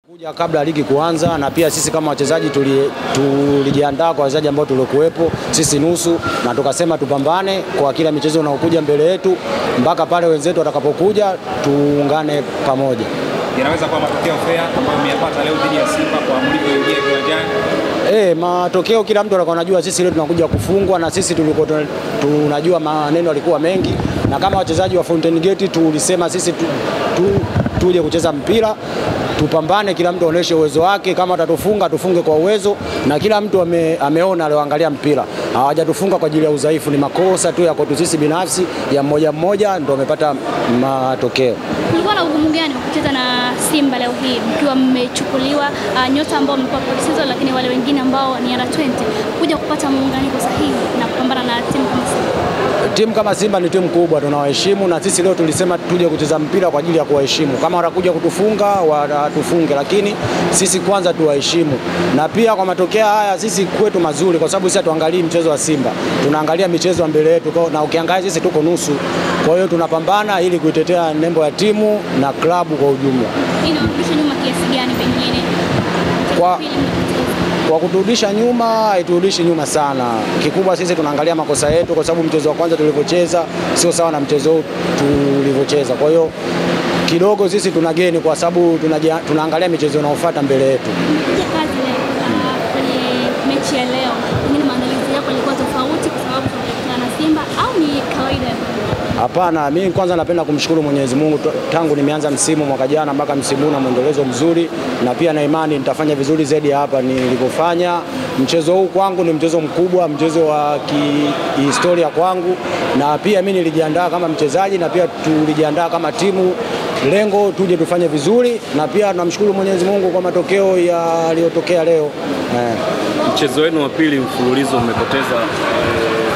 Kuja kabla ligi kuanza, na pia sisi kama wachezaji tulijiandaa kwa wachezaji ambao tulikuwepo sisi nusu, na tukasema tupambane kwa kila michezo unaokuja mbele yetu mpaka pale wenzetu watakapokuja tuungane pamoja. Inaweza kuwa matokeo fair ambayo mmeyapata leo dhidi ya Simba kwa mlivyoingia kiwanjani? Matokeo kila mtu alikuwa anajua sisi leo tunakuja kufungwa, na sisi tulikuwa tunajua maneno yalikuwa mengi, na kama wachezaji wa Fountain Gate tulisema sisi tuje kucheza mpira, tupambane, kila mtu aoneshe uwezo wake. Kama atatufunga tufunge kwa uwezo, na kila mtu ameona alioangalia mpira. Hawajatufunga kwa ajili ya udhaifu, ni makosa tu ya kwetu sisi binafsi ya mmoja ndio amepata matokeo. Kulikuwa na ugumu gani kucheza na Simba leo hii mkiwa mmechukuliwa nyota ambao mlikuwa pre-season, lakini wale wengine ambao ni under-20 kuja kupata muunganiko sahihi na kupambana na timu kama Simba? Timu kama Simba ni timu kubwa, tunawaheshimu, na sisi leo tulisema tuje kucheza mpira kwa ajili ya kuwaheshimu. Kama watakuja kutufunga watufunge, lakini sisi kwanza tuwaheshimu. Na pia kwa matokeo haya sisi kwetu mazuri, kwa sababu sisi tuangalie mchezo wa Simba, tunaangalia michezo mbele yetu, na ukiangalia sisi tuko nusu. Kwa hiyo tunapambana ili kuitetea nembo ya timu na klabu kwa ujumla. Inawarudisha nyuma kiasi gani pengine? Kwa kuturudisha nyuma, haiturudishi nyuma sana. Kikubwa sisi tunaangalia makosa yetu, kwa sababu mchezo wa kwanza tulivyocheza sio sawa na mchezo tulivyocheza. Kwa hiyo kidogo sisi tunageni, kwa sababu tunaangalia michezo inayofuata mbele yetu. Kwenye mechi ya leo, pengine maandalizi yako yalikuwa tofauti kwa sababu tulikutana na Simba, au ni kawaida? Hapana, mimi kwanza napenda kumshukuru Mwenyezi Mungu, tangu nimeanza msimu mwaka jana mpaka msimu huu na mwendelezo mzuri, na pia na imani nitafanya vizuri zaidi hapa nilipofanya. Mchezo huu kwangu ni mchezo mkubwa, mchezo wa kihistoria kwangu, na pia mimi nilijiandaa kama mchezaji na pia tulijiandaa kama timu, lengo tuje tufanye vizuri, na pia tunamshukuru Mwenyezi Mungu kwa matokeo yaliyotokea leo. Mchezo wenu wa pili mfululizo mmepoteza